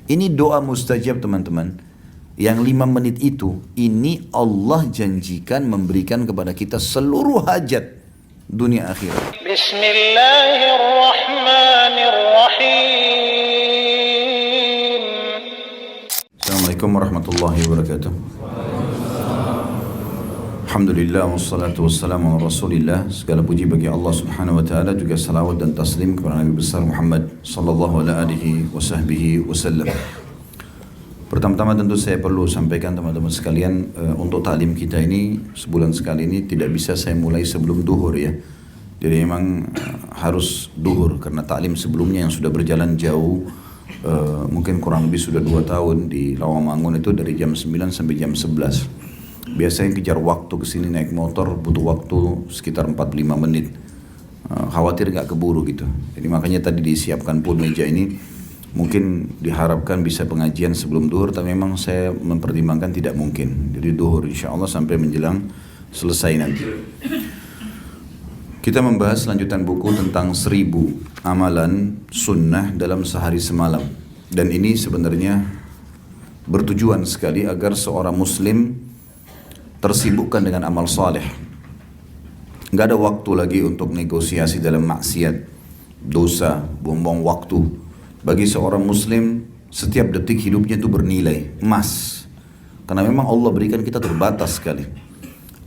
Ini doa mustajab teman-teman. Yang 5 menit itu, ini Allah janjikan memberikan kepada kita seluruh hajat dunia akhirat. Bismillahirrahmanirrahim. Assalamualaikum warahmatullahi wabarakatuh. Alhamdulillah wassalatu wassalamu ala rasulillah. Segala puji bagi Allah subhanahu wa ta'ala, juga salawat dan taslim kepada Nabi besar Muhammad sallallahu alaihi wasallam. Pertama-tama tentu saya perlu sampaikan teman-teman sekalian, untuk taklim kita ini sebulan sekali ini tidak bisa saya mulai sebelum duhur ya. Jadi memang harus duhur karena taklim sebelumnya yang sudah berjalan jauh, mungkin kurang lebih sudah 2 tahun di Rawamangun itu dari jam 9 sampai jam 11. Biasanya kejar waktu kesini naik motor butuh waktu sekitar 45 menit. Khawatir gak keburu gitu. Jadi makanya tadi disiapkan pun meja ini. Mungkin diharapkan bisa pengajian sebelum duhur, tapi memang saya mempertimbangkan tidak mungkin. Jadi duhur insya Allah sampai menjelang selesai nanti. Kita membahas lanjutan buku tentang 1000 amalan sunnah dalam sehari semalam. Dan ini sebenarnya bertujuan sekali agar seorang muslim tersibukkan dengan amal saleh. Nggak ada waktu lagi untuk negosiasi dalam maksiat, dosa, buang-buang waktu. Bagi seorang muslim, setiap detik hidupnya itu bernilai, emas. Karena memang Allah berikan kita terbatas sekali.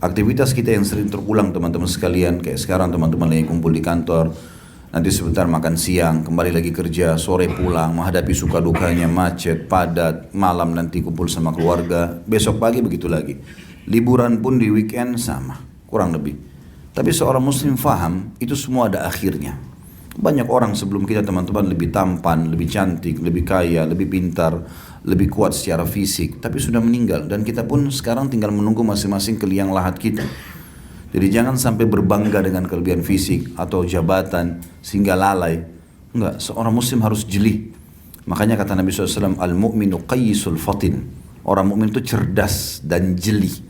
Aktivitas kita yang sering terulang teman-teman sekalian, kayak sekarang teman-teman lagi kumpul di kantor, nanti sebentar makan siang, kembali lagi kerja, sore pulang, menghadapi suka dukanya, macet, padat, malam nanti kumpul sama keluarga, besok pagi begitu lagi. Liburan pun di weekend sama, kurang lebih. Tapi seorang muslim faham, itu semua ada akhirnya. Banyak orang sebelum kita teman-teman lebih tampan, lebih cantik, lebih kaya, lebih pintar, lebih kuat secara fisik, tapi sudah meninggal. Dan kita pun sekarang tinggal menunggu masing-masing ke liang lahat kita. Jadi jangan sampai berbangga dengan kelebihan fisik atau jabatan sehingga lalai. Enggak, seorang muslim harus jeli. Makanya kata Nabi SAW, al-mu'minu qayyisul fatin. Orang mukmin itu cerdas dan jeli.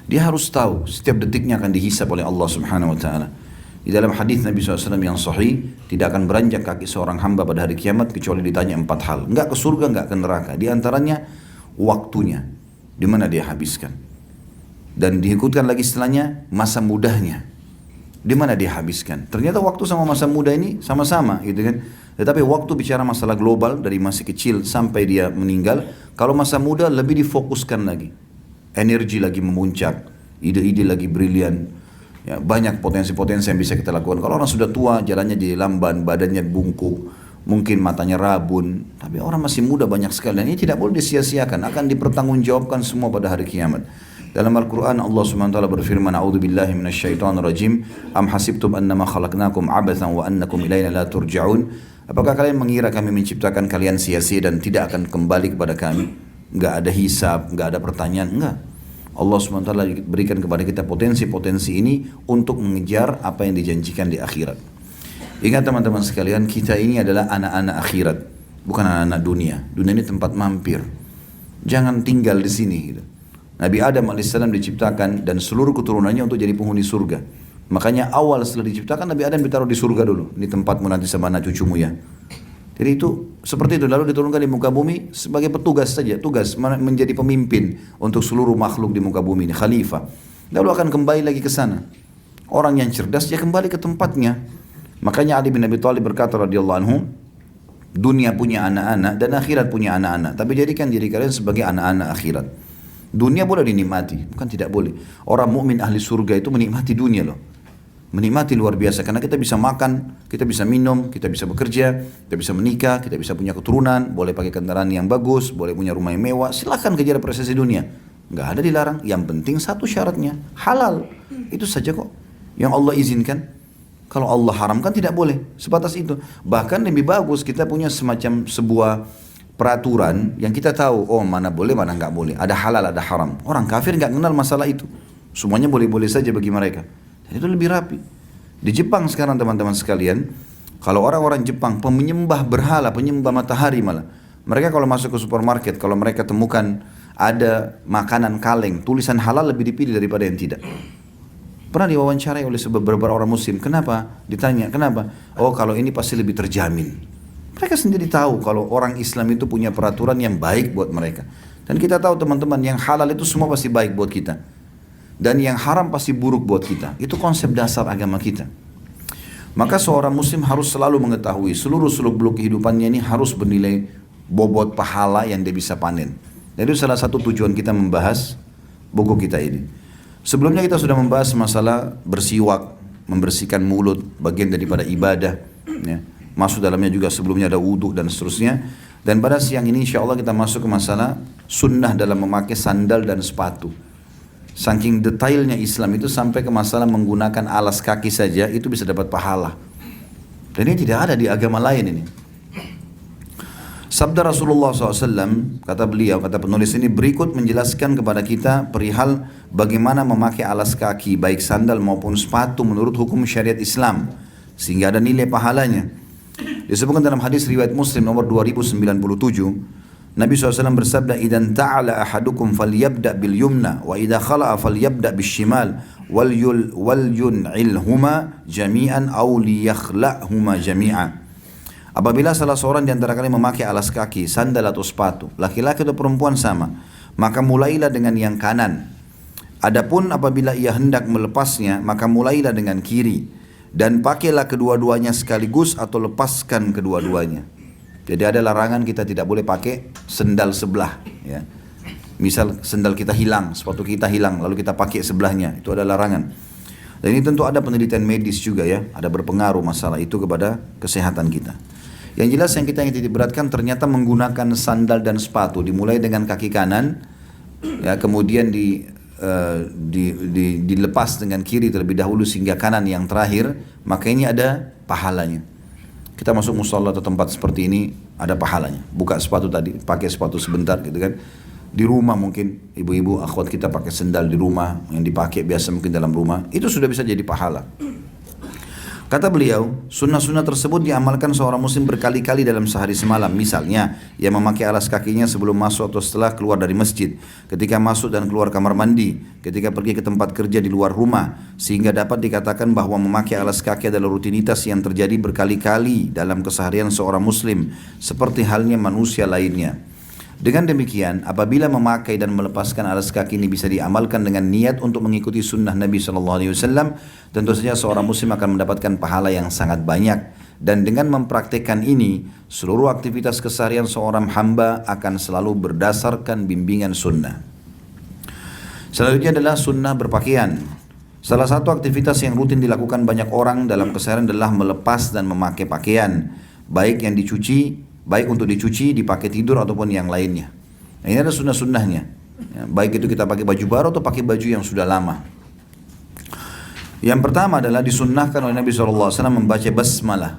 Dia harus tahu setiap detiknya akan dihisab oleh Allah Subhanahu wa taala. Di dalam hadis Nabi SAW yang sahih, tidak akan beranjak kaki seorang hamba pada hari kiamat kecuali ditanya 4 hal. Enggak ke surga, enggak ke neraka. Di antaranya waktunya, di mana dia habiskan. Dan diikutkan lagi setelahnya masa mudanya, di mana dia habiskan. Ternyata waktu sama masa muda ini sama-sama gitu kan. Tetapi waktu bicara masalah global dari masih kecil sampai dia meninggal. Kalau masa muda lebih difokuskan lagi. Energi lagi memuncak, ide-ide lagi brilian. Ya, banyak potensi-potensi yang bisa kita lakukan. Kalau orang sudah tua, jalannya jadi lamban, badannya bungkuk, mungkin matanya rabun. Tapi orang masih muda banyak sekali. Dan ini tidak boleh disia-siakan, akan dipertanggungjawabkan semua pada hari kiamat. Dalam Al-Quran Allah SWT berfirman, A'udzubillahi minasyaitonirrajim, Am hasibtum annama khalaqnakum abathan wa annakum ilayna la turja'un. Apakah kalian mengira kami menciptakan kalian sia-sia dan tidak akan kembali kepada kami? Enggak ada hisab, enggak ada pertanyaan, enggak. Allah SWT berikan kepada kita potensi-potensi ini untuk mengejar apa yang dijanjikan di akhirat. Ingat teman-teman sekalian, kita ini adalah anak-anak akhirat, bukan anak-anak dunia. Dunia ini tempat mampir. Jangan tinggal di sini gitu. Nabi Adam AS diciptakan dan seluruh keturunannya untuk jadi penghuni surga. Makanya awal setelah diciptakan Nabi Adam ditaruh di surga dulu. Ini tempatmu nanti sama anak cucumu ya. Jadi itu seperti itu, lalu diturunkan di muka bumi sebagai petugas saja, tugas menjadi pemimpin untuk seluruh makhluk di muka bumi ini, khalifah. Lalu akan kembali lagi ke sana. Orang yang cerdas dia kembali ke tempatnya. Makanya Ali bin Abi Thalib berkata radhiyallahu anhu, dunia punya anak-anak dan akhirat punya anak-anak, tapi jadikan diri kalian sebagai anak-anak akhirat. Dunia boleh dinikmati, bukan tidak boleh. Orang mukmin ahli surga itu menikmati dunia loh. Menikmati luar biasa karena kita bisa makan, kita bisa minum, kita bisa bekerja, kita bisa menikah, kita bisa punya keturunan, boleh pakai kendaraan yang bagus, boleh punya rumah yang mewah. Silakan kejar prestasi dunia, nggak ada dilarang. Yang penting satu syaratnya halal, itu saja kok yang Allah izinkan. Kalau Allah haramkan tidak boleh, sebatas itu. Bahkan lebih bagus kita punya semacam sebuah peraturan yang kita tahu, oh mana boleh, mana nggak boleh, ada halal, ada haram. Orang kafir nggak kenal masalah itu, semuanya boleh-boleh saja bagi mereka. Dan itu lebih rapi. Di Jepang sekarang teman-teman sekalian, kalau orang-orang Jepang penyembah berhala, penyembah matahari malah, mereka kalau masuk ke supermarket, kalau mereka temukan ada makanan kaleng, tulisan halal lebih dipilih daripada yang tidak. Pernah diwawancarai oleh beberapa orang muslim, kenapa? Ditanya, kenapa? Oh kalau ini pasti lebih terjamin. Mereka sendiri tahu kalau orang Islam itu punya peraturan yang baik buat mereka. Dan kita tahu teman-teman, yang halal itu semua pasti baik buat kita. Dan yang haram pasti buruk buat kita. Itu konsep dasar agama kita. Maka seorang muslim harus selalu mengetahui seluruh seluk-beluk kehidupannya ini harus bernilai bobot pahala yang dia bisa panen. Jadi salah satu tujuan kita membahas buku kita ini. Sebelumnya kita sudah membahas masalah bersiwak, membersihkan mulut, bagian daripada ibadah. Ya. Masuk dalamnya juga sebelumnya ada wudhu dan seterusnya. Dan pada siang ini insya Allah kita masuk ke masalah sunnah dalam memakai sandal dan sepatu. Saking detailnya Islam itu sampai ke masalah menggunakan alas kaki saja itu bisa dapat pahala. Dan ini tidak ada di agama lain ini. Sabda Rasulullah SAW, kata beliau, kata penulis ini, berikut menjelaskan kepada kita perihal bagaimana memakai alas kaki, baik sandal maupun sepatu menurut hukum syariat Islam, sehingga ada nilai pahalanya. Disebutkan dalam hadis riwayat Muslim nomor 2097, Nabi SAW bersabda, "Idan ta'ala ahadukum falyabda' bil yumna, wa idha khala'a falyabda' bil shimal, wal yun'ilhuma jami'an aw liyakhla'huma jami'a." Apabila salah seorang di antara kalian memakai alas kaki, sandal atau sepatu, laki-laki atau perempuan sama, maka mulailah dengan yang kanan. Adapun apabila ia hendak melepasnya, maka mulailah dengan kiri, dan pakailah kedua-duanya sekaligus atau lepaskan kedua-duanya. Jadi ada larangan kita tidak boleh pakai sendal sebelah. Ya. Misal sendal kita hilang, sepatu kita hilang, lalu kita pakai sebelahnya, itu ada larangan. Dan ini tentu ada penelitian medis juga ya, ada berpengaruh masalah itu kepada kesehatan kita. Yang jelas yang kita ingin titik beratkan ternyata menggunakan sandal dan sepatu dimulai dengan kaki kanan, ya, kemudian dilepas dengan kiri terlebih dahulu sehingga kanan yang terakhir, maka ini ada pahalanya. Kita masuk musholla atau tempat seperti ini ada pahalanya. Buka sepatu tadi, pakai sepatu sebentar gitu kan. Di rumah mungkin ibu-ibu akhwat kita pakai sendal di rumah yang dipakai biasa mungkin dalam rumah, itu sudah bisa jadi pahala. Kata beliau, sunnah-sunnah tersebut diamalkan seorang muslim berkali-kali dalam sehari semalam. Misalnya, ia memakai alas kakinya sebelum masuk atau setelah keluar dari masjid, ketika masuk dan keluar kamar mandi, ketika pergi ke tempat kerja di luar rumah, sehingga dapat dikatakan bahwa memakai alas kaki adalah rutinitas yang terjadi berkali-kali dalam keseharian seorang muslim, seperti halnya manusia lainnya. Dengan demikian, apabila memakai dan melepaskan alas kaki ini bisa diamalkan dengan niat untuk mengikuti sunnah Nabi SAW, tentu saja seorang muslim akan mendapatkan pahala yang sangat banyak. Dan dengan mempraktekkan ini, seluruh aktivitas keseharian seorang hamba akan selalu berdasarkan bimbingan sunnah. Selanjutnya adalah sunnah berpakaian. Salah satu aktivitas yang rutin dilakukan banyak orang dalam keseharian adalah melepas dan memakai pakaian, baik yang dicuci, baik untuk dicuci, dipakai tidur ataupun yang lainnya. Nah, ini ada sunnah-sunnahnya. Ya, baik itu kita pakai baju baru atau pakai baju yang sudah lama. Yang pertama adalah disunnahkan oleh Nabi SAW membaca basmalah.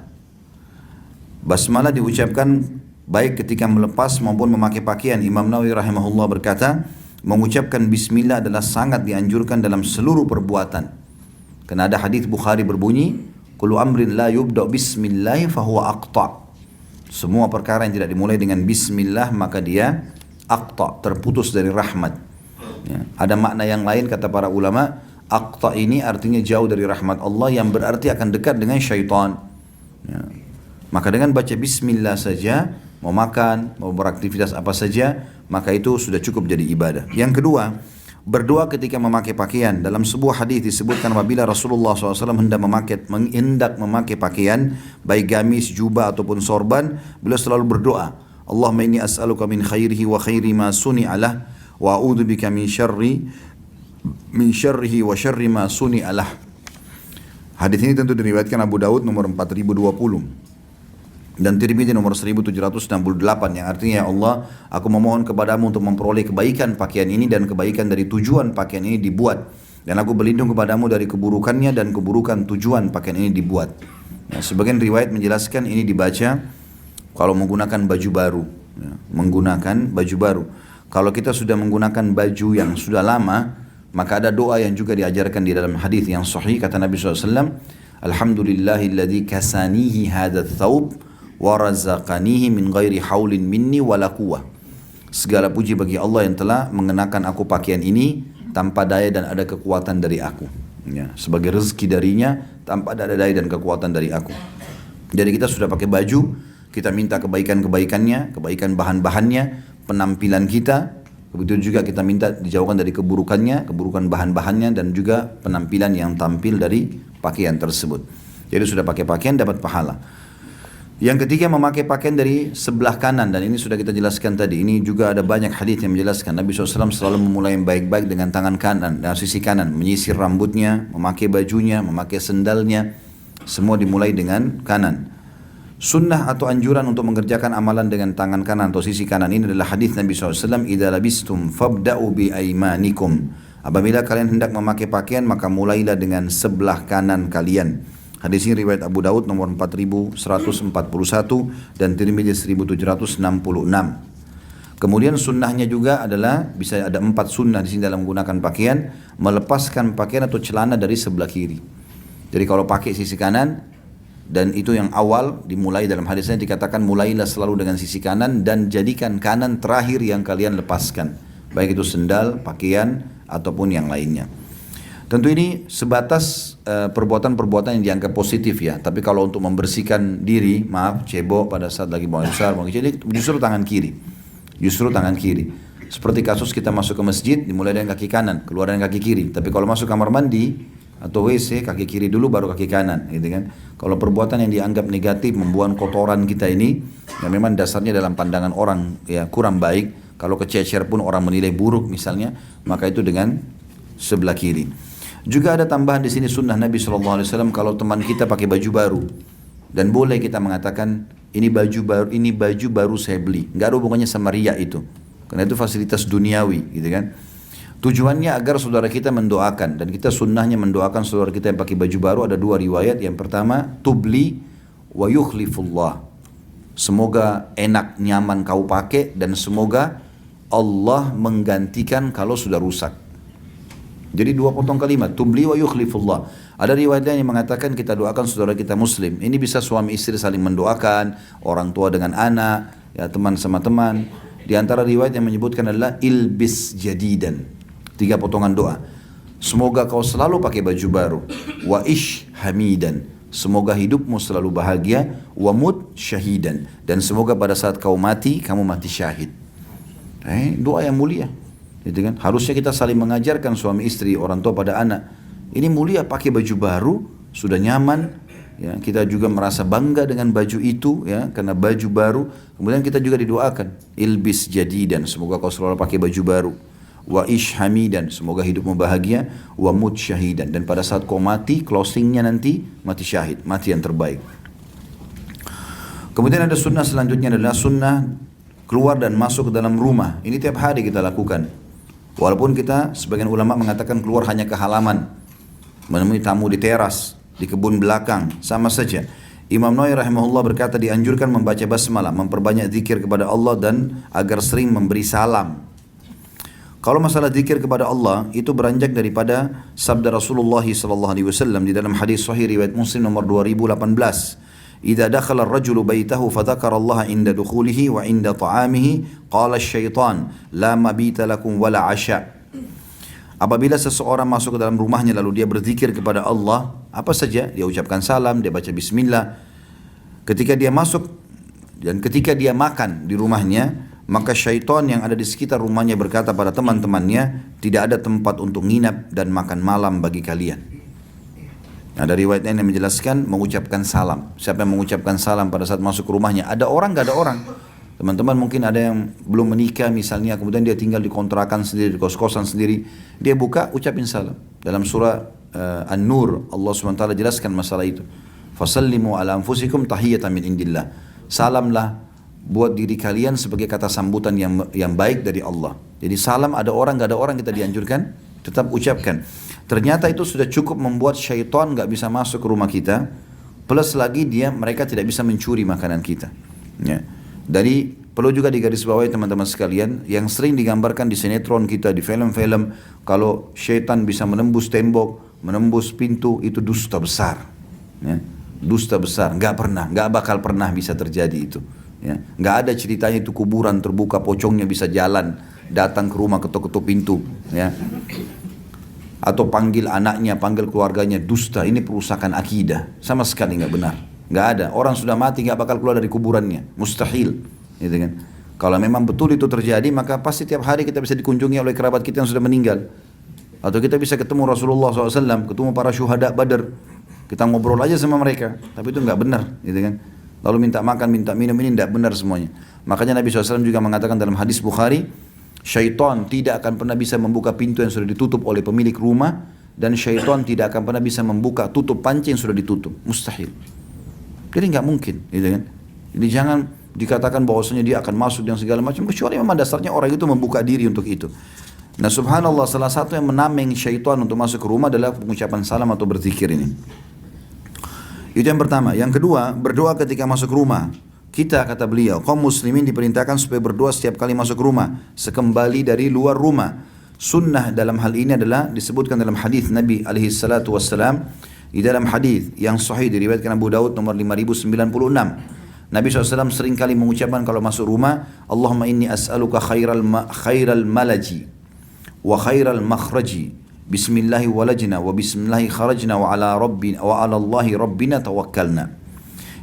Basmalah diucapkan baik ketika melepas maupun memakai pakaian. Imam Nawawi rahimahullah berkata, mengucapkan bismillah adalah sangat dianjurkan dalam seluruh perbuatan. Karena ada hadis Bukhari berbunyi, kullu amrin la yubda bismillah fahuwa aqta'. Semua perkara yang tidak dimulai dengan bismillah maka dia aqta', terputus dari rahmat. Ya. Ada makna yang lain kata para ulama, aqta' ini artinya jauh dari rahmat Allah yang berarti akan dekat dengan syaitan. Ya. Maka dengan baca bismillah saja, mau makan, mau beraktivitas apa saja, maka itu sudah cukup jadi ibadah. Yang kedua, berdoa ketika memakai pakaian. Dalam sebuah hadis disebutkan apabila Rasulullah SAW hendak memakai pakaian, baik gamis, jubah ataupun sorban, beliau selalu berdoa, Allahumma inni as'aluka min khairihi wa khairi ma suni'alah, wa a'udzubika min syarrihi wa syarri ma suni'alah. Hadis ini tentu diriwayatkan Abu Daud nomor 4020. Dan Tirmidzi nomor 1768, yang artinya, ya Allah, aku memohon kepadamu untuk memperoleh kebaikan pakaian ini dan kebaikan dari tujuan pakaian ini dibuat, dan aku berlindung kepadamu dari keburukannya dan keburukan tujuan pakaian ini dibuat. Nah, sebagian riwayat menjelaskan ini dibaca kalau menggunakan baju baru, ya, menggunakan baju baru. Kalau kita sudah menggunakan baju yang sudah lama, maka ada doa yang juga diajarkan di dalam hadis yang sahih, kata Nabi SAW, Alhamdulillahilladzi kasanihi hadat thawb warazaqanihi min ghairi haulin minni wala quwwah. Segala puji bagi Allah yang telah mengenakan aku pakaian ini tanpa daya dan ada kekuatan dari aku. Ya, sebagai rezeki darinya tanpa ada daya dan kekuatan dari aku. Jadi kita sudah pakai baju, kita minta kebaikan-kebaikannya, kebaikan bahan-bahannya, penampilan kita. Begitu juga kita minta dijauhkan dari keburukannya, keburukan bahan-bahannya, dan juga penampilan yang tampil dari pakaian tersebut. Jadi sudah pakai pakaian dapat pahala. Yang ketiga, memakai pakaian dari sebelah kanan, dan ini sudah kita jelaskan tadi. Ini juga ada banyak hadis yang menjelaskan Nabi SAW selalu memulai yang baik-baik dengan tangan kanan dan sisi kanan, menyisir rambutnya, memakai bajunya, memakai sendalnya, semua dimulai dengan kanan. Sunnah atau anjuran untuk mengerjakan amalan dengan tangan kanan atau sisi kanan ini adalah hadis Nabi SAW, "Idza labistum fabda'u bi aymanikum." Apabila kalian hendak memakai pakaian, maka mulailah dengan sebelah kanan kalian. Hadis ini riwayat Abu Daud nomor 4141 dan Tirmidzi 1766. Kemudian sunnahnya juga adalah bisa ada 4 sunnah di sini dalam menggunakan pakaian, melepaskan pakaian atau celana dari sebelah kiri. Jadi kalau pakai sisi kanan, dan itu yang awal dimulai dalam hadisnya dikatakan mulailah selalu dengan sisi kanan dan jadikan kanan terakhir yang kalian lepaskan, baik itu sendal, pakaian ataupun yang lainnya. Tentu ini sebatas perbuatan-perbuatan yang dianggap positif ya. Tapi kalau untuk membersihkan diri, maaf, cebok pada saat lagi buang besar, justru tangan kiri. Justru tangan kiri. Seperti kasus kita masuk ke masjid dimulai dengan kaki kanan, keluar dengan kaki kiri. Tapi kalau masuk kamar mandi atau WC, kaki kiri dulu baru kaki kanan, gitu kan. Kalau perbuatan yang dianggap negatif, membuang kotoran kita ini, yang memang dasarnya dalam pandangan orang ya kurang baik, kalau kececer pun orang menilai buruk misalnya, maka itu dengan sebelah kiri. Juga ada tambahan di sini sunnah Nabi SAW kalau teman kita pakai baju baru, dan boleh kita mengatakan ini baju baru saya beli, nggak ada hubungannya sama riya itu, karena itu fasilitas duniawi, gitu kan. Tujuannya agar saudara kita mendoakan, dan kita sunnahnya mendoakan saudara kita yang pakai baju baru. Ada 2 riwayat. Yang pertama, tubli wa yukhlifullah. Semoga enak, nyaman kau pakai, dan semoga Allah menggantikan kalau sudah rusak. Jadi 2 potong kalimat, tubli wa yukhlifullah. Ada riwayat lain yang mengatakan kita doakan saudara kita muslim. Ini bisa suami istri saling mendoakan, orang tua dengan anak, ya teman sama teman. Di antara riwayat yang menyebutkan adalah ilbis jadidan. 3 potongan doa. Semoga kau selalu pakai baju baru. Wa ish hamidan. Semoga hidupmu selalu bahagia. Wa mut syahidan. Dan semoga pada saat kau mati, kamu mati syahid. Doa yang mulia. Gitu kan? Harusnya kita saling mengajarkan suami istri, orang tua pada anak. Ini mulia, pakai baju baru, sudah nyaman. Ya, kita juga merasa bangga dengan baju itu, ya, karena baju baru. Kemudian kita juga didoakan, ilbis jadidan, semoga kau selalu pakai baju baru. Wa ish hamidan, semoga hidupmu bahagia. Wa mut syahidan, dan pada saat kau mati, closingnya nanti mati syahid, mati yang terbaik. Kemudian ada sunnah selanjutnya adalah sunnah keluar dan masuk ke dalam rumah. Ini tiap hari kita lakukan. Walaupun kita sebagian ulama mengatakan keluar hanya ke halaman, menemui tamu di teras, di kebun belakang, sama saja. Imam Nawawi rahimahullah berkata dianjurkan membaca basmalah, memperbanyak zikir kepada Allah dan agar sering memberi salam. Kalau masalah zikir kepada Allah itu beranjak daripada sabda Rasulullah SAW di dalam hadis sahih riwayat Muslim nomor 2018. "Idza dakhala ar-rajulu baitahu fadzakara Allah 'inda dukhulihi wa 'inda ta'amihi, qala asy-syaitan la mabita lakum wala 'asha." Apabila seseorang masuk ke dalam rumahnya lalu dia berzikir kepada Allah, apa saja, dia ucapkan salam, dia baca bismillah. Ketika dia masuk dan ketika dia makan di rumahnya, maka syaitan yang ada di sekitar rumahnya berkata pada teman-temannya, tidak ada tempat untuk nginap dan makan malam bagi kalian. Ada riwayat lain yang menjelaskan mengucapkan salam. Siapa yang mengucapkan salam pada saat masuk ke rumahnya? Ada orang, gak ada orang. Teman-teman mungkin ada yang belum menikah misalnya, kemudian dia tinggal di kontrakan sendiri, di kos-kosan sendiri. Dia buka, ucapin salam. Dalam surah An-Nur, Allah SWT jelaskan masalah itu. Fasallimu ala anfusikum tahiyatan min indillah. Salamlah buat diri kalian sebagai kata sambutan yang baik dari Allah. Jadi salam ada orang gak ada orang kita dianjurkan tetap ucapkan. Ternyata itu sudah cukup membuat syaitan gak bisa masuk ke rumah kita. Plus lagi mereka tidak bisa mencuri makanan kita. Ya. Dari perlu juga digarisbawahi teman-teman sekalian, yang sering digambarkan di sinetron kita, di film-film, kalau syaitan bisa menembus tembok, menembus pintu, itu dusta besar. Ya. Dusta besar, gak bakal pernah bisa terjadi itu. Ya, nggak ada ceritanya itu kuburan terbuka, pocongnya bisa jalan, datang ke rumah ketuk-ketuk pintu, ya. Atau panggil anaknya, panggil keluarganya, dusta. Ini perusakan akidah, sama sekali nggak benar. Nggak ada. Orang sudah mati nggak bakal keluar dari kuburannya. Mustahil. Gitu kan. Kalau memang betul itu terjadi, maka pasti tiap hari kita bisa dikunjungi oleh kerabat kita yang sudah meninggal. Atau kita bisa ketemu Rasulullah SAW, ketemu para syuhada Badar. Kita ngobrol aja sama mereka. Tapi itu nggak benar. Gitu kan. Lalu minta makan, minta minum, ini tidak benar semuanya. Makanya Nabi SAW juga mengatakan dalam hadis Bukhari, syaitan tidak akan pernah bisa membuka pintu yang sudah ditutup oleh pemilik rumah, dan syaitan tidak akan pernah bisa membuka tutup panci yang sudah ditutup. Mustahil. Jadi nggak mungkin, gitu kan. Jadi jangan dikatakan bahwasanya dia akan masuk dan segala macam, kecuali memang dasarnya orang itu membuka diri untuk itu. Nah subhanallah, salah satu yang menameng syaitan untuk masuk ke rumah adalah pengucapan salam atau berzikir ini. Itu yang pertama. Yang kedua, berdoa ketika masuk rumah. Kita, kata beliau, kaum muslimin diperintahkan supaya berdoa setiap kali masuk rumah, sekembali dari luar rumah. Sunnah dalam hal ini adalah disebutkan dalam hadis Nabi alaihi salatu wassalam, di dalam hadis yang sahih diriwayatkan Abu Daud nomor 5096. Nabi SAW sering kali mengucapkan kalau masuk rumah, Allahumma inni as'aluka khairal malaji wa khairal makhraji, bismillahi walajna wa bismillahi kharajna wa ala Allahi rabbina tawakkalna.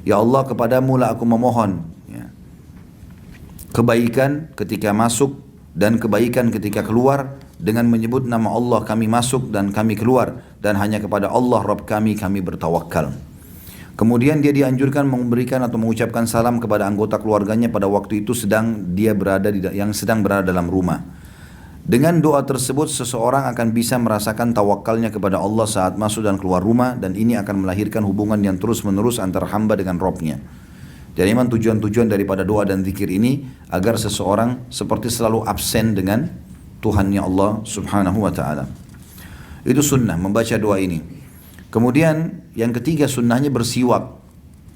Ya Allah, kepadamu lah aku memohon, ya, kebaikan ketika masuk dan kebaikan ketika keluar, dengan menyebut nama Allah kami masuk dan kami keluar, dan hanya kepada Allah Rabb kami bertawakal. Kemudian dia dianjurkan memberikan atau mengucapkan salam kepada anggota keluarganya pada waktu itu sedang berada dalam rumah. Dengan doa tersebut seseorang akan bisa merasakan tawakalnya kepada Allah saat masuk dan keluar rumah, dan ini akan melahirkan hubungan yang terus menerus antara hamba dengan Rabbnya. Jadi memang tujuan-tujuan daripada doa dan zikir ini agar seseorang seperti selalu absen dengan Tuhannya Allah subhanahu wa ta'ala. Itu sunnah membaca doa ini. Kemudian yang ketiga, sunnahnya bersiwak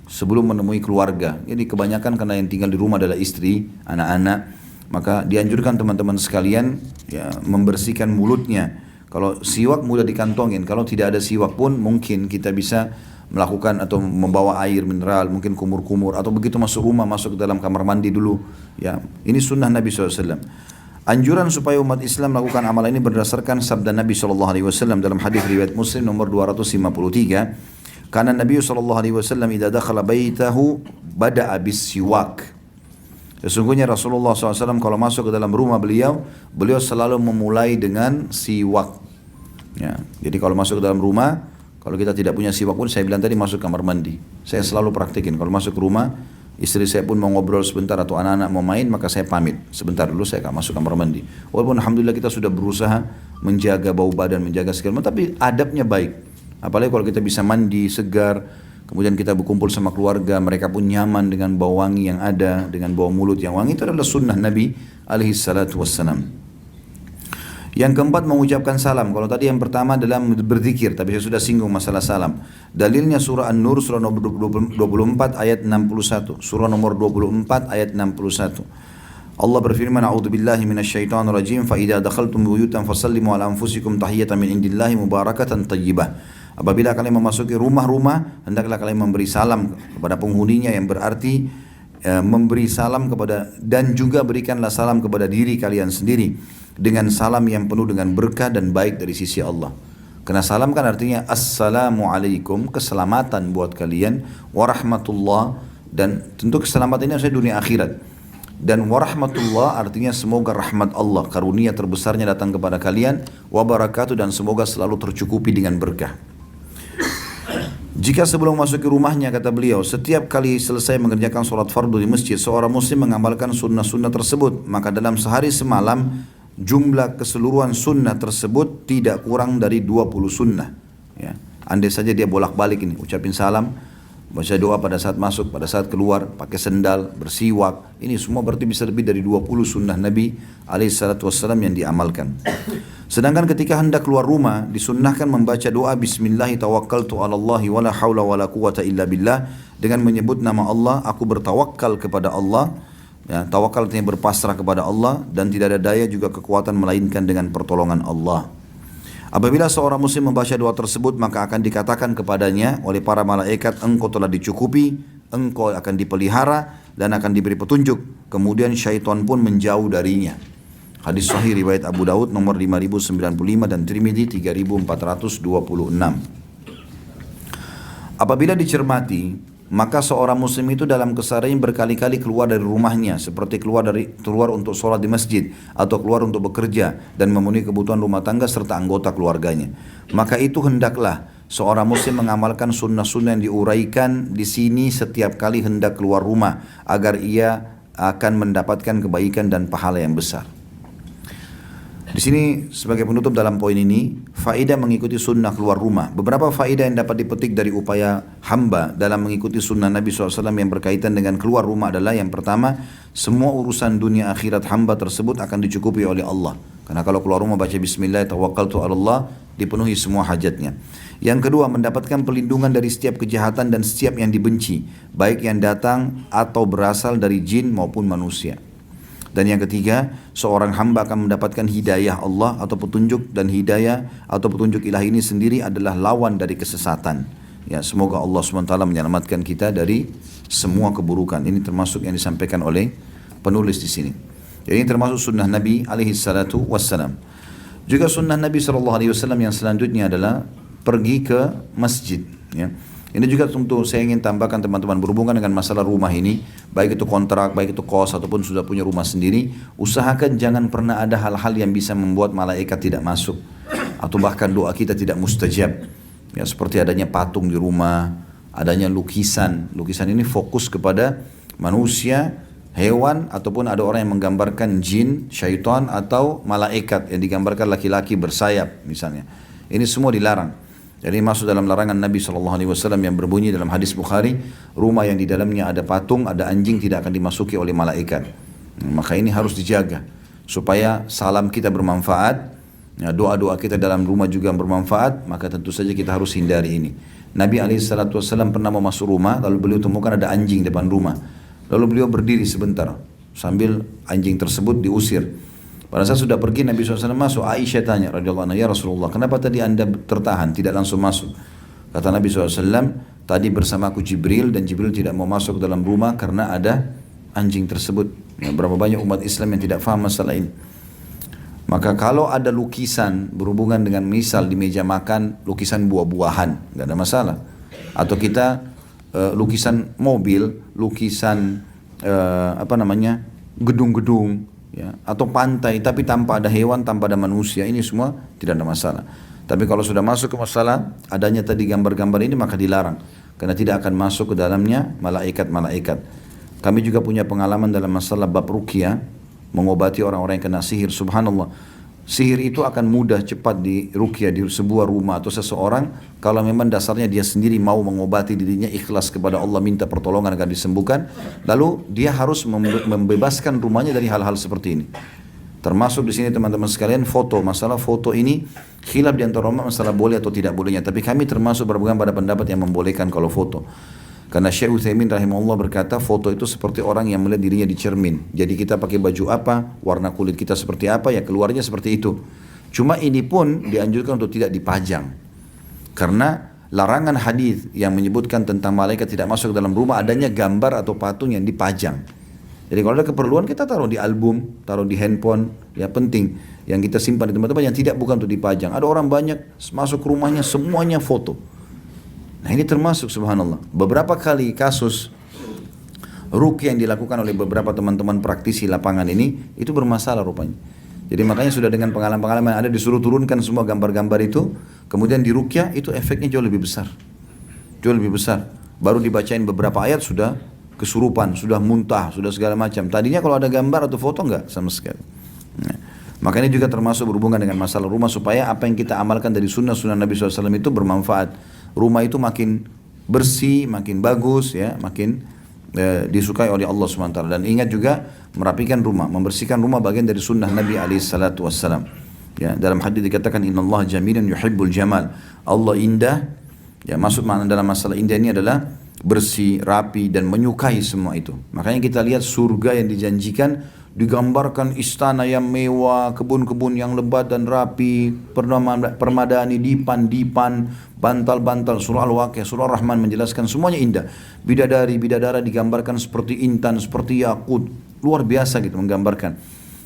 sebelum menemui keluarga. Jadi kebanyakan karena yang tinggal di rumah adalah istri, anak-anak, maka dianjurkan teman-teman sekalian ya, membersihkan mulutnya. Kalau siwak mudah dikantongin, kalau tidak ada siwak pun mungkin kita bisa melakukan atau membawa air mineral, mungkin kumur-kumur, atau begitu masuk rumah, masuk ke dalam kamar mandi dulu. Ya, ini sunnah Nabi SAW. Anjuran supaya umat Islam melakukan amal ini berdasarkan sabda Nabi SAW dalam hadis riwayat Muslim nomor 253. Karena Nabi SAW idza dakhala baitahu bada'a bis-siwak. Sesungguhnya Rasulullah SAW kalau masuk ke dalam rumah beliau selalu memulai dengan siwak. Ya, jadi kalau masuk ke dalam rumah, kalau kita tidak punya siwak pun, saya bilang tadi masuk kamar mandi. Saya selalu praktikin kalau masuk ke rumah. Istri saya pun mau ngobrol sebentar atau anak-anak mau main, maka saya pamit. Sebentar dulu saya akan masuk kamar mandi. Walaupun alhamdulillah kita sudah berusaha menjaga bau badan, menjaga segala macam, tapi adabnya baik. Apalagi kalau kita bisa mandi segar, kemudian kita berkumpul sama keluarga, mereka pun nyaman dengan bau wangi yang ada, dengan bau mulut yang wangi, itu adalah sunnah Nabi alaihi salatu wassalam. Yang keempat, mengucapkan salam. Kalau tadi yang pertama adalah berzikir, tapi saya sudah singgung masalah salam. Dalilnya surah An-Nur surah nomor 24 ayat 61. Surah nomor 24 ayat 61. Allah berfirman, A'udzubillahi minasyaitonir rajim, fa idza dakhaltum buyutan fasallimu ala anfusikum tahiyatan min indillahi mubarakatan thayyibah. Apabila kalian memasuki rumah-rumah, hendaklah kalian memberi salam kepada penghuninya, yang berarti memberi salam kepada, dan juga berikanlah salam kepada diri kalian sendiri dengan salam yang penuh dengan berkah dan baik dari sisi Allah. Karena salam kan artinya assalamualaikum, keselamatan buat kalian, warahmatullah, dan tentu keselamatan ini harusnya dunia akhirat. Dan warahmatullah artinya semoga rahmat Allah, karunia terbesarnya datang kepada kalian, wabarakatuh, dan semoga selalu tercukupi dengan berkah. Jika sebelum masuk ke rumahnya, kata beliau, setiap kali selesai mengerjakan sholat fardu di masjid, seorang muslim mengamalkan sunnah-sunnah tersebut, maka dalam sehari semalam jumlah keseluruhan sunnah tersebut tidak kurang dari 20 sunnah. Ya. Andai saja dia bolak-balik ini, ucapin salam, baca doa pada saat masuk, pada saat keluar, pakai sendal, bersiwak, ini semua berarti bisa lebih dari 20 sunnah Nabi SAW yang diamalkan. Sedangkan ketika hendak keluar rumah, disunnahkan membaca doa Bismillahi tawakkaltu ala Allahi wala hawla wala quwata illa billah, dengan menyebut nama Allah, aku bertawakal kepada Allah. Ya, tawakal artinya berpasrah kepada Allah, dan tidak ada daya juga kekuatan melainkan dengan pertolongan Allah. Apabila seorang muslim membaca doa tersebut, maka akan dikatakan kepadanya oleh para malaikat, engkau telah dicukupi, engkau akan dipelihara, dan akan diberi petunjuk. Kemudian syaitan pun menjauh darinya. Hadis sahih riwayat Abu Daud nomor 5095 dan Tirmidzi 3426. Apabila dicermati, maka seorang muslim itu dalam kesehariannya berkali-kali keluar dari rumahnya, seperti keluar untuk sholat di masjid atau keluar untuk bekerja dan memenuhi kebutuhan rumah tangga serta anggota keluarganya. Maka itu hendaklah seorang muslim mengamalkan sunnah-sunnah yang diuraikan di sini setiap kali hendak keluar rumah agar ia akan mendapatkan kebaikan dan pahala yang besar. Di sini sebagai penutup dalam poin ini, faedah mengikuti sunnah keluar rumah. Beberapa faedah yang dapat dipetik dari upaya hamba dalam mengikuti sunnah Nabi SAW yang berkaitan dengan keluar rumah adalah yang pertama, semua urusan dunia akhirat hamba tersebut akan dicukupi oleh Allah. Karena kalau keluar rumah baca bismillah, tawakkaltu ala Allah, dipenuhi semua hajatnya. Yang kedua, mendapatkan perlindungan dari setiap kejahatan dan setiap yang dibenci, baik yang datang atau berasal dari jin maupun manusia. Dan yang ketiga, seorang hamba akan mendapatkan hidayah Allah atau petunjuk, dan hidayah atau petunjuk ilahi ini sendiri adalah lawan dari kesesatan. Ya, semoga Allah SWT menyelamatkan kita dari semua keburukan. Ini termasuk yang disampaikan oleh penulis di sini. Jadi ini termasuk sunnah Nabi SAW. Juga sunnah Nabi SAW yang selanjutnya adalah pergi ke masjid. Ya. Ini juga tentu saya ingin tambahkan teman-teman berhubungan dengan masalah rumah ini, baik itu kontrak, baik itu kos ataupun sudah punya rumah sendiri, usahakan jangan pernah ada hal-hal yang bisa membuat malaikat tidak masuk atau bahkan doa kita tidak mustajab. Ya, seperti adanya patung di rumah, adanya lukisan. Lukisan ini fokus kepada manusia, hewan ataupun ada orang yang menggambarkan jin, syaitan atau malaikat yang digambarkan laki-laki bersayap misalnya. Ini semua dilarang. Jadi masuk dalam larangan Nabi SAW yang berbunyi dalam hadis Bukhari, rumah yang di dalamnya ada patung, ada anjing tidak akan dimasuki oleh malaikat. Maka ini harus dijaga supaya salam kita bermanfaat, ya, doa-doa kita dalam rumah juga bermanfaat. Maka tentu saja kita harus hindari ini. Nabi SAW pernah mau masuk rumah, lalu beliau temukan ada anjing depan rumah. Lalu beliau berdiri sebentar sambil anjing tersebut diusir. Pada saat sudah pergi Nabi SAW masuk, Aisyah tanya radhiyallahu anha, ya Rasulullah, kenapa tadi anda tertahan, tidak langsung masuk? Kata Nabi SAW, tadi bersamaku Jibril dan Jibril tidak mau masuk dalam rumah karena ada anjing tersebut. Ya, berapa banyak umat Islam yang tidak faham masalah ini. Maka kalau ada lukisan berhubungan dengan misal di meja makan, lukisan buah-buahan, nggak ada masalah. Atau kita lukisan mobil, lukisan gedung-gedung, ya, atau pantai tapi tanpa ada hewan, tanpa ada manusia, ini semua tidak ada masalah. Tapi kalau sudah masuk ke masalah adanya tadi gambar-gambar ini, maka dilarang karena tidak akan masuk ke dalamnya malaikat-malaikat. Kami juga punya pengalaman dalam masalah bab ruqyah, mengobati orang-orang yang kena sihir. Subhanallah, sihir itu akan mudah cepat di ruqyah di sebuah rumah atau seseorang kalau memang dasarnya dia sendiri mau mengobati dirinya, ikhlas kepada Allah, minta pertolongan agar disembuhkan. Lalu dia harus membebaskan rumahnya dari hal-hal seperti ini. Termasuk di sini teman-teman sekalian foto. Masalah foto ini khilaf di antara ulama masalah boleh atau tidak bolehnya. Tapi kami termasuk berpegang pada pendapat yang membolehkan kalau foto. Karena Syekh Utsaimin rahimahullah berkata foto itu seperti orang yang melihat dirinya di cermin. Jadi kita pakai baju apa, warna kulit kita seperti apa, ya keluarnya seperti itu. Cuma ini pun dianjurkan untuk tidak dipajang. Karena larangan hadis yang menyebutkan tentang malaikat tidak masuk ke dalam rumah adanya gambar atau patung yang dipajang. Jadi kalau ada keperluan kita taruh di album, taruh di handphone, ya penting. Yang kita simpan di tempat-tempat yang tidak bukan untuk dipajang. Ada orang banyak masuk ke rumahnya semuanya foto. Nah ini termasuk subhanallah. Beberapa kali kasus ruqyah yang dilakukan oleh beberapa teman-teman praktisi lapangan ini, itu bermasalah rupanya. Jadi makanya sudah dengan pengalaman-pengalaman yang ada disuruh turunkan semua gambar-gambar itu, kemudian di ruqyah itu efeknya jauh lebih besar. Jauh lebih besar. Baru dibacain beberapa ayat sudah kesurupan, sudah muntah, sudah segala macam. Tadinya kalau ada gambar atau foto enggak sama sekali. Nah, maka ini juga termasuk berhubungan dengan masalah rumah supaya apa yang kita amalkan dari sunnah-sunnah Nabi SAW itu bermanfaat. Rumah itu makin bersih, makin bagus, ya, makin disukai oleh Allah SWT. Dan ingat juga merapikan rumah, membersihkan rumah bagian dari sunnah Nabi SAW. Ya, dalam hadis dikatakan innallaha jamilun yuhibbul jamal. Allah indah. Ya, maksud makna dalam masalah indah ini adalah bersih, rapi dan menyukai semua itu. Makanya kita lihat surga yang dijanjikan digambarkan istana yang mewah, kebun-kebun yang lebat dan rapi, permadani, dipan-dipan, bantal-bantal. Surah Al-Waqiah, Surah Ar-Rahman menjelaskan semuanya indah. Bidadari-bidadara digambarkan seperti intan, seperti yakut, luar biasa gitu menggambarkan.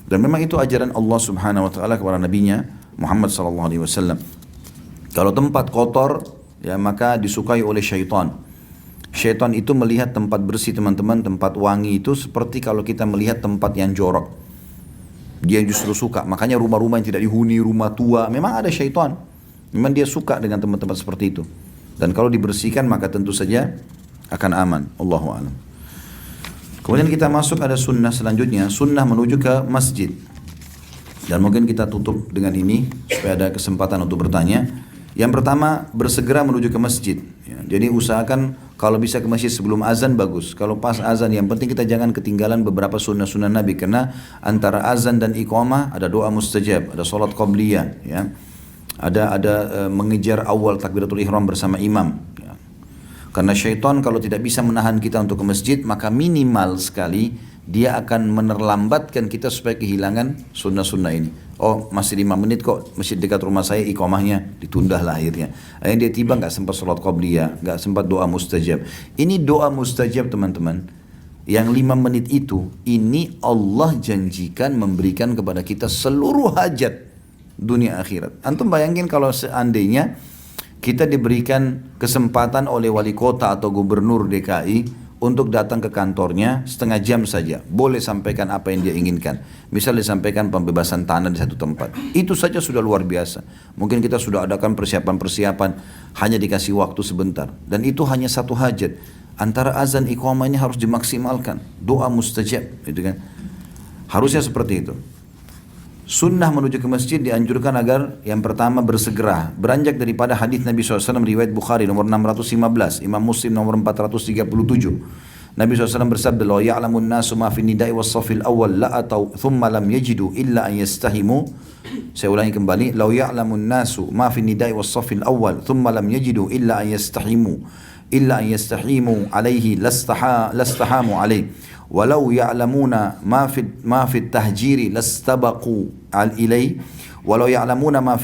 Dan memang itu ajaran Allah Subhanahu wa taala kepada nabinya Muhammad sallallahu alaihi wasallam. Kalau tempat kotor, ya maka disukai oleh syaitan. Syaitan itu melihat tempat bersih teman-teman, tempat wangi itu seperti kalau kita melihat tempat yang jorok. Dia justru suka, makanya rumah-rumah yang tidak dihuni, rumah tua, memang ada syaitan. Memang dia suka dengan tempat-tempat seperti itu. Dan kalau dibersihkan maka tentu saja akan aman. Allahu a'lam. Kemudian kita masuk ada sunnah selanjutnya, sunnah menuju ke masjid. Dan mungkin kita tutup dengan ini supaya ada kesempatan untuk bertanya. Yang pertama, bersegera menuju ke masjid. Ya, jadi usahakan kalau bisa ke masjid sebelum azan bagus. Kalau pas azan, yang penting kita jangan ketinggalan beberapa sunnah-sunnah Nabi. Karena antara azan dan iqamah ada doa mustajab, ada sholat qabliyah, ya. Ada mengejar awal takbiratul ihram bersama imam. Ya. Karena syaitan kalau tidak bisa menahan kita untuk ke masjid, maka minimal sekali dia akan menerlambatkan kita supaya kehilangan sunnah-sunnah ini. Oh, masih 5 menit kok, masjid dekat rumah saya, iqamahnya ditunda lah akhirnya. Akhirnya dia tiba nggak sempat sholat qabliyah, nggak sempat doa mustajab. Ini doa mustajab teman-teman. Yang 5 menit itu, ini Allah janjikan memberikan kepada kita seluruh hajat dunia akhirat. Antum bayangin kalau seandainya kita diberikan kesempatan oleh wali kota atau gubernur DKI untuk datang ke kantornya setengah jam saja, boleh sampaikan apa yang dia inginkan. Misal disampaikan pembebasan tanah di satu tempat, itu saja sudah luar biasa. Mungkin kita sudah adakan persiapan-persiapan, hanya dikasih waktu sebentar, dan itu hanya satu hajat. Antara azan iqamah ini harus dimaksimalkan, doa mustajab, gitu kan? Harusnya seperti itu. Sunnah menuju ke masjid dianjurkan agar yang pertama bersegera, beranjak daripada hadis Nabi SAW riwayat Bukhari nomor 615, Imam Muslim nomor 437. Nabi SAW bersabda, "La ya'lamun nasu ma fi nida'i was safil awal la atau thumma lam yajidu illa an yastahimu." Saya ulangi kembali, "La ya'lamun nasu ma fi nida'i was safil awal thumma lam yajidu illa an yastahimu alaihi lastahamu alaihi." Walau ya'lamuna ma fi tahjiri lastabaqu ilai walau ya'lamuna ma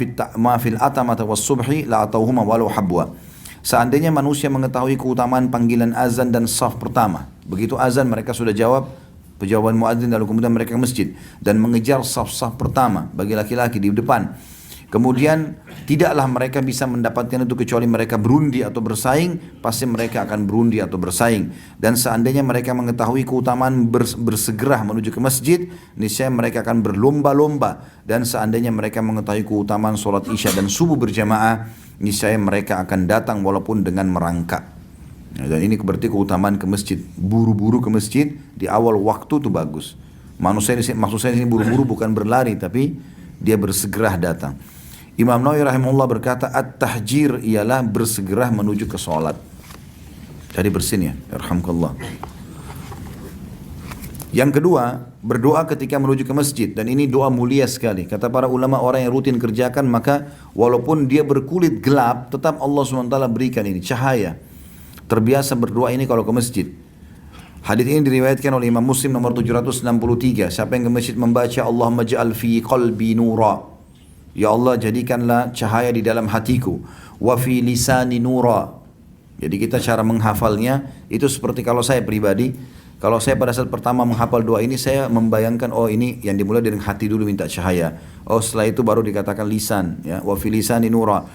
fil atamata was subhi la atauhuma walau habwa. Seandainya manusia mengetahui keutamaan panggilan azan dan saf pertama, begitu azan mereka sudah jawab jawaban muadzin, lalu kemudian mereka ke masjid dan mengejar saf-saf pertama bagi laki-laki di depan. Kemudian tidaklah mereka bisa mendapatkan itu kecuali mereka berundi atau bersaing, pasti mereka akan berundi atau bersaing. Dan seandainya mereka mengetahui keutamaan bersegera menuju ke masjid, niscaya mereka akan berlomba-lomba. Dan seandainya mereka mengetahui keutamaan sholat isya dan subuh berjamaah, niscaya mereka akan datang walaupun dengan merangkak. Dan ini berarti keutamaan ke masjid. Buru-buru ke masjid di awal waktu itu bagus. Maksud saya ini buru-buru bukan berlari, tapi dia bersegera datang. Imam Nawawi rahimahullah berkata, at-tahjir ialah bersegera menuju ke sholat. Jadi bersin ya, yarhamkallah. Yang kedua, berdoa ketika menuju ke masjid. Dan ini doa mulia sekali. Kata para ulama, orang yang rutin kerjakan, maka walaupun dia berkulit gelap, tetap Allah SWT berikan ini, cahaya. Terbiasa berdoa ini kalau ke masjid. Hadis ini diriwayatkan oleh Imam Muslim nomor 763. Siapa yang ke masjid membaca Allahumma ja'al fi qalbi nura, ya Allah jadikanlah cahaya di dalam hatiku, wa fi lisani nura. Jadi kita cara menghafalnya itu seperti kalau saya pribadi, kalau saya pada saat pertama menghafal doa ini, saya membayangkan, oh ini yang dimulai dari hati dulu minta cahaya. Oh setelah itu baru dikatakan lisan, ya, wa fi lisani nura.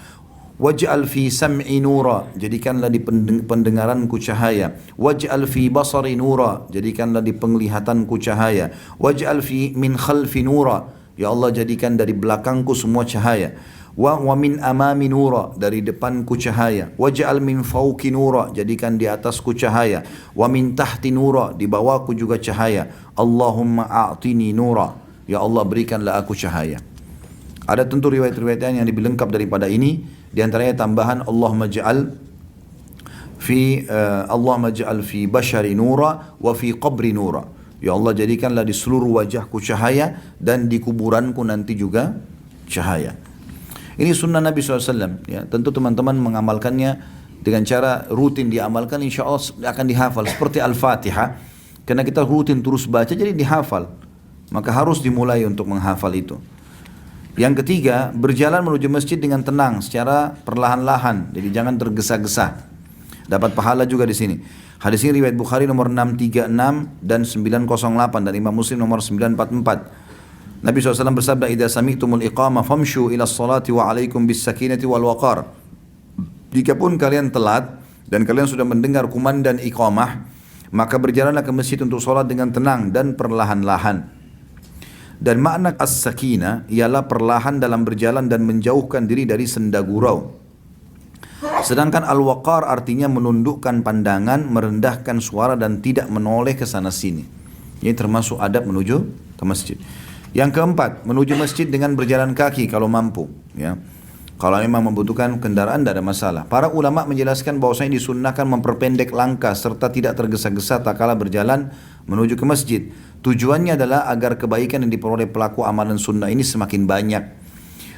Waj'al fi sam'i nura, jadikanlah di pendengaranku cahaya. Waj'al fi basari nura, jadikanlah di penglihatanku cahaya. Waj'al fi min khalfi nura, ya Allah jadikan dari belakangku semua cahaya. Wa min amami nura, dari depanku cahaya. Waj'al min fawqi nura, jadikan di atasku cahaya. Wa min tahti nura, di bawahku juga cahaya. Allahumma a'tini nura, ya Allah berikanlah aku cahaya. Ada tentu riwayat-riwayat yang lebih lengkap daripada ini. Di antaranya tambahan Allahumma ja'al fi bashari nura wa fi qabri nura. Ya Allah jadikanlah di seluruh wajahku cahaya dan di kuburanku nanti juga cahaya. Ini sunnah Nabi SAW. Ya, tentu teman-teman mengamalkannya dengan cara rutin diamalkan, insya Allah akan dihafal. Seperti Al-Fatihah. Karena kita rutin terus baca jadi dihafal. Maka harus dimulai untuk menghafal itu. Yang ketiga, berjalan menuju masjid dengan tenang, secara perlahan-lahan, jadi jangan tergesa-gesa. Dapat pahala juga di sini. Hadis ini riwayat Bukhari nomor 636 dan 908 dan Imam Muslim nomor 944. Nabi SAW bersabda, "Idza sami'tumul iqamah famshu ila sholati wa alaikum bis sakinati wal waqar." Jikapun kalian telat dan kalian sudah mendengar kumandang iqamah, maka berjalanlah ke masjid untuk sholat dengan tenang dan perlahan-lahan. Dan makna as-sakinah ialah perlahan dalam berjalan dan menjauhkan diri dari senda gurau. Sedangkan al-waqar artinya menundukkan pandangan, merendahkan suara dan tidak menoleh ke sana sini. Ini termasuk adab menuju ke masjid. Yang keempat, menuju masjid dengan berjalan kaki kalau mampu, ya. Kalau memang membutuhkan kendaraan tidak ada masalah. Para ulama menjelaskan bahwasanya disunnahkan memperpendek langkah serta tidak tergesa-gesa tatkala berjalan menuju ke masjid. Tujuannya adalah agar kebaikan yang diperoleh pelaku amalan sunnah ini semakin banyak.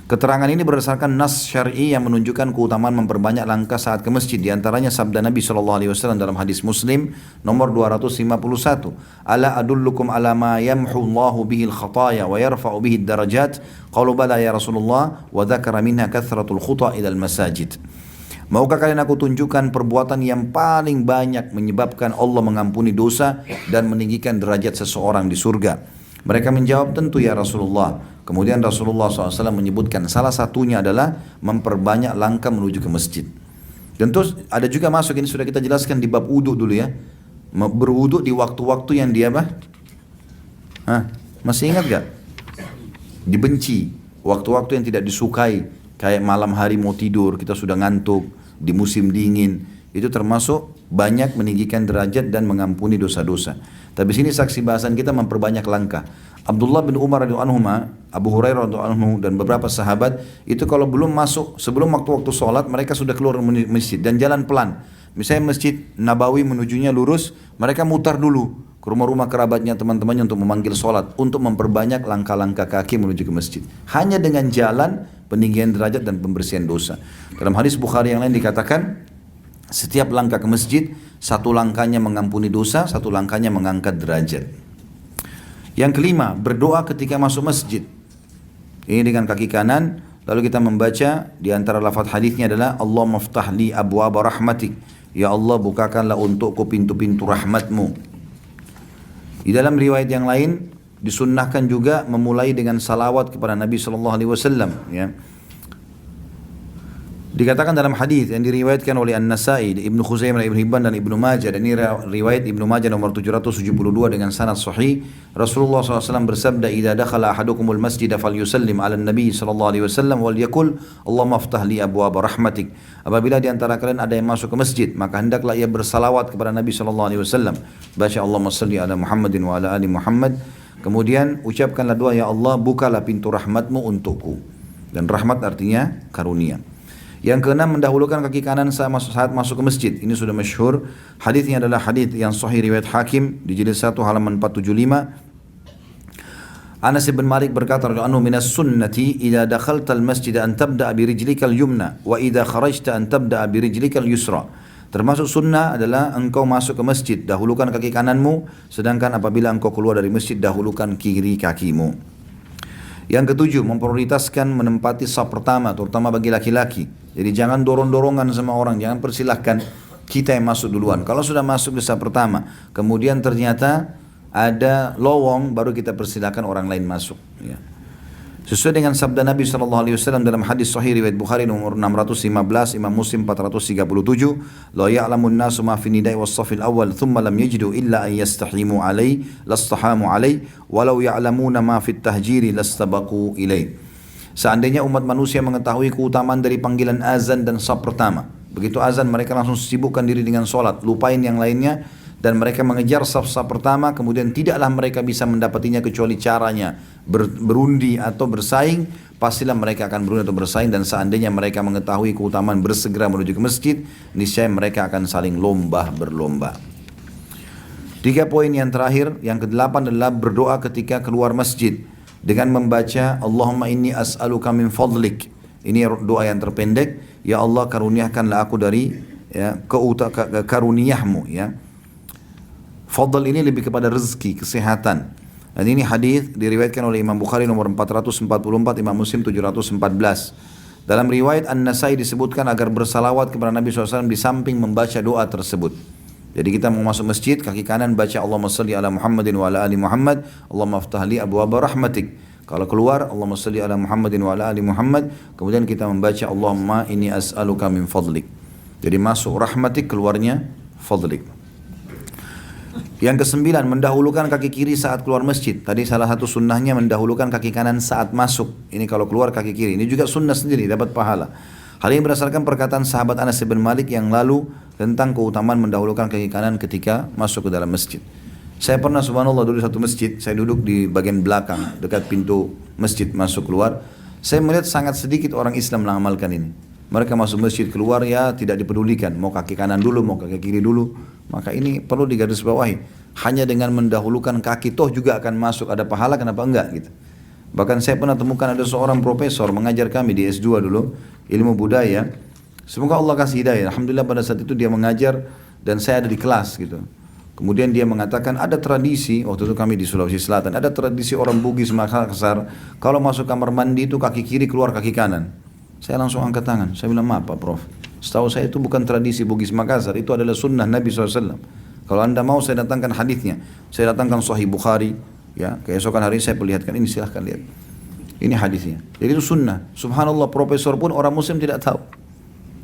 Keterangan ini berdasarkan nas syar'i yang menunjukkan keutamaan memperbanyak langkah saat ke masjid. Di antaranya sabda Nabi SAW dalam hadis Muslim nomor 251. Ala adullukum ala ma yamhu Allahu bihil khataya wa yarfa'u bihid darajat. Qalu bala ya Rasulullah wa dzakara minha kathratul khuta ilal masajid. Maukah kalian aku tunjukkan perbuatan yang paling banyak menyebabkan Allah mengampuni dosa dan meninggikan derajat seseorang di surga? Mereka menjawab, tentu ya Rasulullah. Kemudian Rasulullah SAW menyebutkan salah satunya adalah memperbanyak langkah menuju ke masjid. Tentu ada juga masuk, ini sudah kita jelaskan di bab wudu dulu ya. Berwudu di waktu-waktu yang dia apa? Masih ingat gak? Dibenci. Waktu-waktu yang tidak disukai. Kayak malam hari mau tidur, kita sudah ngantuk. Di musim dingin. Itu termasuk banyak meninggikan derajat dan mengampuni dosa-dosa. Tapi sini saksi bahasan kita memperbanyak langkah. Abdullah bin Umar radhiyallahu anhu, Abu Hurairah radhiyallahu anhu dan beberapa sahabat itu kalau belum masuk sebelum waktu-waktu sholat mereka sudah keluar masjid dan jalan pelan. Misalnya Masjid Nabawi menujunya lurus, mereka mutar dulu ke rumah-rumah kerabatnya, teman-temannya untuk memanggil sholat, untuk memperbanyak langkah-langkah kaki menuju ke masjid. Hanya dengan jalan peninggian derajat dan pembersihan dosa. Dalam hadis Bukhari yang lain dikatakan, setiap langkah ke masjid, satu langkahnya mengampuni dosa, satu langkahnya mengangkat derajat. Yang kelima, berdoa ketika masuk masjid. Ini dengan kaki kanan, lalu kita membaca di antara lafaz hadisnya adalah Allahumma ftah li abwaaba rahmatik. Ya Allah, bukakanlah untukku pintu-pintu rahmatmu. Di dalam riwayat yang lain disunnahkan juga memulai dengan salawat kepada Nabi SAW, ya. Dikatakan dalam hadis yang diriwayatkan oleh An-Nasai, Ibnu Khuzaimah, Ibnu Hibban dan Ibnu Majah, dan ini riwayat Ibnu Majah nomor 772 dengan sanad sahih. Rasulullah SAW bersabda, "Idza dakhala ahadukumul masjid falyusallim 'alan nabi sallallahu alaihi wasallam wal yaqul Allahumma aftah li abwaaba rahmatik." Apabila di antara kalian ada yang masuk ke masjid, maka hendaklah ia bersalawat kepada Nabi sallallahu alaihi wasallam. Baca Allahumma salli ala Muhammadin wa ala ali Muhammad. Kemudian ucapkanlah doa, ya Allah, bukalah pintu rahmatmu untukku. Dan rahmat artinya karunia. Yang keenam, mendahulukan kaki kanan saat masuk ke masjid. Ini sudah masyhur. Hadisnya adalah hadis yang sahih riwayat Hakim di jilid 1 halaman 475. Anas bin Malik berkata, "Anu minas sunnati idza dakhalta al-masjid an tabda'a bi rijlikal yumna wa idza kharajta an tabda'a bi rijlikal yusra." Termasuk sunnah adalah engkau masuk ke masjid, dahulukan kaki kananmu, sedangkan apabila engkau keluar dari masjid, dahulukan kiri kakimu. Yang ketujuh, memprioritaskan menempati saf pertama, terutama bagi laki-laki. Jadi jangan dorong-dorongan sama orang, jangan persilahkan kita yang masuk duluan. Kalau sudah masuk di saf pertama, kemudian ternyata ada lowong, baru kita persilahkan orang lain masuk. Ya. Sesuai dengan sabda Nabi SAW dalam hadis sahih riwayat Bukhari nomor 615, Imam Muslim 437, "La ya'lamun nasu ma fi nidai was-safil awal, thumma lam yajidu illa an yastahimu alai, lastahamu alai, walau ya'lamuna ma fi at-tahjiri lastabaqu ilai." Seandainya umat manusia mengetahui keutamaan dari panggilan azan dan saf pertama, begitu azan mereka langsung sibukkan diri dengan sholat, lupain yang lainnya, dan mereka mengejar saf-saf pertama, kemudian tidaklah mereka bisa mendapatinya kecuali caranya berundi atau bersaing, pastilah mereka akan berundi atau bersaing. Dan seandainya mereka mengetahui keutamaan bersegera menuju ke masjid, niscaya mereka akan saling lomba berlomba. 3 poin yang terakhir, yang ke-8 adalah berdoa ketika keluar masjid dengan membaca Allahumma inni as'aluka min fadlik. Ini doa yang terpendek, ya Allah, karuniakanlah aku dari karuniahmu, ya. Fadl ini lebih kepada rezeki, kesehatan. Dan ini hadis diriwayatkan oleh Imam Bukhari nomor 444, Imam Muslim 714. Dalam riwayat An-Nasai disebutkan agar bersalawat kepada Nabi SAW di samping membaca doa tersebut. Jadi kita mau masuk masjid, kaki kanan baca Allahumma salli ala Muhammadin wa ala ali Muhammad, Allahumma aftah li abwaaba rahmatik. Kalau keluar, Allahumma salli ala Muhammadin wa ala ali Muhammad, kemudian kita membaca Allahumma inni as'aluka min fadlik. Jadi masuk rahmatik, keluarnya fadlik. Yang kesembilan, mendahulukan kaki kiri saat keluar masjid. Tadi salah satu sunnahnya mendahulukan kaki kanan saat masuk. Ini kalau keluar kaki kiri. Ini juga sunnah sendiri, dapat pahala. Hal ini berdasarkan perkataan sahabat Anas bin Malik yang lalu tentang keutamaan mendahulukan kaki kanan ketika masuk ke dalam masjid. Saya pernah subhanallah dulu satu masjid, saya duduk di bagian belakang dekat pintu masjid masuk keluar. Saya melihat sangat sedikit orang Islam mengamalkan ini. Mereka masuk masjid keluar ya tidak dipedulikan, mau kaki kanan dulu, mau kaki kiri dulu. Maka ini perlu digarisbawahi. Hanya dengan mendahulukan kaki toh juga akan masuk, ada pahala, kenapa enggak gitu. Bahkan saya pernah temukan ada seorang profesor mengajar kami di S2 dulu, ilmu budaya. Semoga Allah kasih hidayah. Alhamdulillah pada saat itu dia mengajar dan saya ada di kelas gitu. Kemudian dia mengatakan ada tradisi, waktu itu kami di Sulawesi Selatan, ada tradisi orang Bugis Makassar, kalau masuk kamar mandi itu kaki kiri keluar kaki kanan. Saya langsung angkat tangan, saya bilang maaf Pak Prof, setahu saya itu bukan tradisi Bugis Makassar, itu adalah sunnah Nabi SAW. Kalau anda mau saya datangkan hadisnya, saya datangkan Sahih Bukhari, ya keesokan hari saya perlihatkan, ini silahkan lihat. Ini hadisnya, jadi itu sunnah. Subhanallah, profesor pun orang muslim tidak tahu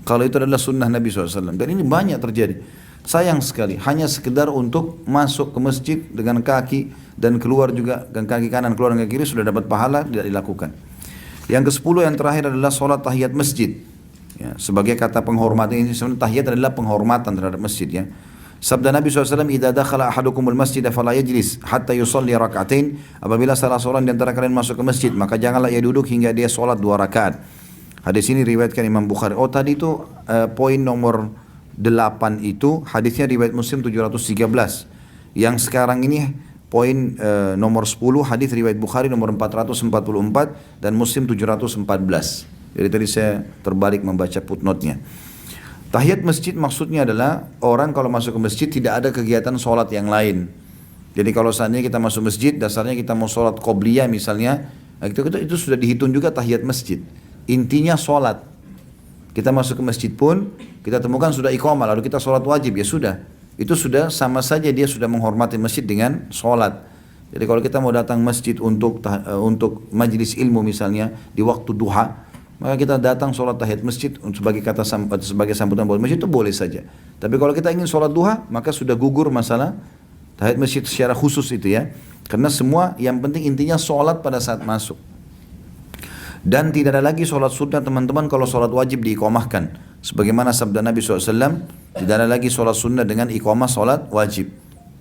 kalau itu adalah sunnah Nabi SAW. Dan ini banyak terjadi. Sayang sekali, hanya sekedar untuk masuk ke masjid dengan kaki dan keluar juga dengan kaki kanan, keluar dengan kaki kiri sudah dapat pahala, tidak dilakukan. Yang ke-10 yang terakhir adalah sholat tahiyat masjid. Ya, sebagai kata penghormatan, ini sebenarnya tahiyat adalah penghormatan terhadap masjid. Ya. Sabda Nabi SAW, "Idza dakhala ahadukumul masjid fala yajlis hatta yusalli rak'atain." Apabila salah seorang di antara kalian masuk ke masjid, maka janganlah ia duduk hingga dia sholat 2 rakaat. Hadis ini riwayatkan Imam Bukhari. Oh tadi itu poin nomor 8 itu hadisnya riwayat Muslim 713. Yang sekarang ini poin nomor 10 hadis riwayat Bukhari nomor 444 dan Muslim 714. Jadi tadi saya terbalik membaca footnote-nya. Tahiyat masjid maksudnya adalah orang kalau masuk ke masjid tidak ada kegiatan sholat yang lain. Jadi kalau seandainya kita masuk masjid, dasarnya kita mau sholat qobliyah misalnya, itu sudah dihitung juga tahiyat masjid. Intinya sholat. Kita masuk ke masjid pun, kita temukan sudah iqamah, lalu kita sholat wajib, ya sudah. Itu sudah sama saja dia sudah menghormati masjid dengan sholat. Jadi kalau kita mau datang masjid untuk majelis ilmu misalnya di waktu duha, maka kita datang sholat tahiyat masjid sebagai sambutan buat masjid itu boleh saja. Tapi kalau kita ingin sholat duha, maka sudah gugur masalah tahiyat masjid secara khusus itu ya. Karena semua yang penting intinya sholat pada saat masuk. Dan tidak ada lagi sholat sunnah teman-teman kalau sholat wajib diiqamahkan. Sebagaimana sabda Nabi SAW, tidak ada lagi sholat sunnah dengan iqamah sholat wajib.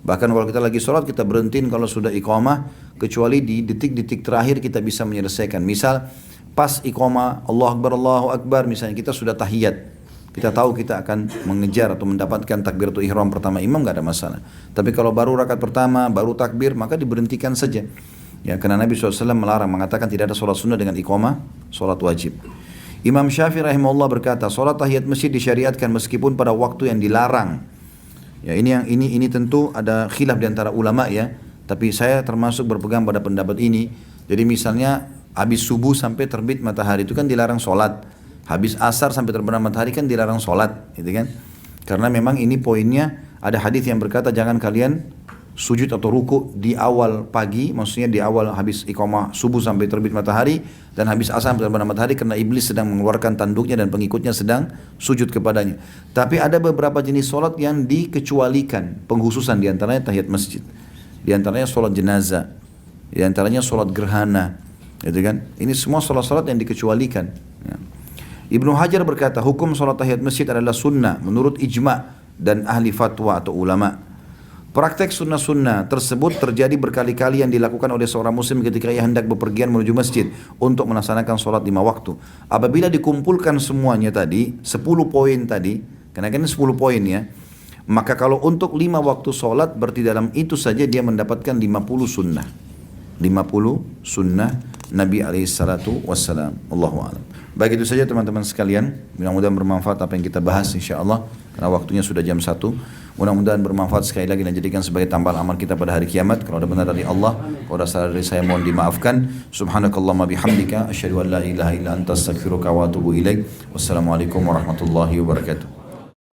Bahkan kalau kita lagi sholat kita berhentiin kalau sudah iqamah, kecuali di detik-detik terakhir kita bisa menyelesaikan. Misal pas iqamah Allahu Akbar misalnya kita sudah tahiyat. Kita tahu kita akan mengejar atau mendapatkan takbiratul ihram pertama imam, gak ada masalah. Tapi kalau baru rakaat pertama, baru takbir, maka diberhentikan saja. Ya, karena Nabi SAW melarang, mengatakan tidak ada sholat sunnah dengan iqamah sholat wajib. Imam Syafi'i rahimahullah berkata, sholat tahiyat masjid disyariatkan meskipun pada waktu yang dilarang. Ya, ini tentu ada khilaf di antara ulama ya, tapi saya termasuk berpegang pada pendapat ini. Jadi misalnya habis subuh sampai terbit matahari itu kan dilarang sholat. Habis asar sampai terbenam matahari kan dilarang sholat, gitu kan? Karena memang ini poinnya, ada hadis yang berkata jangan kalian sujud atau ruku di awal pagi, maksudnya di awal habis iqamah subuh sampai terbit matahari, dan habis asar sampai terbenam matahari karena iblis sedang mengeluarkan tanduknya dan pengikutnya sedang sujud kepadanya. Tapi ada beberapa jenis sholat yang dikecualikan, penghususan diantaranya tahiyat masjid, diantaranya sholat jenazah, diantaranya sholat gerhana, gitu kan? Ini semua sholat-sholat yang dikecualikan. Ya. Ibnu Hajar berkata, hukum sholat tahiyat masjid adalah sunnah menurut ijma' dan ahli fatwa atau ulama. Praktek sunnah-sunnah tersebut terjadi berkali-kali yang dilakukan oleh seorang muslim ketika ia hendak bepergian menuju masjid untuk melaksanakan sholat 5 waktu. Apabila dikumpulkan semuanya tadi, 10 poin tadi, karena kan 10 poin ya, maka kalau untuk 5 waktu sholat berarti dalam itu saja dia mendapatkan 50 sunnah. 50 sunnah Nabi SAW. Allahu a'lam. Baik, itu saja teman-teman sekalian. Mudah-mudahan bermanfaat apa yang kita bahas insyaAllah. Karena waktunya sudah jam 1. Mudah-mudahan bermanfaat sekali lagi dan jadikan sebagai tambahan amal kita pada hari kiamat. Kalau ada benar dari Allah, kalau ada salah dari saya mohon dimaafkan. Subhanakallahumma bihamdika asyhadu an la ilaha illa anta astaghfiruka wa atubu ilaik. Wassalamualaikum warahmatullahi wabarakatuh.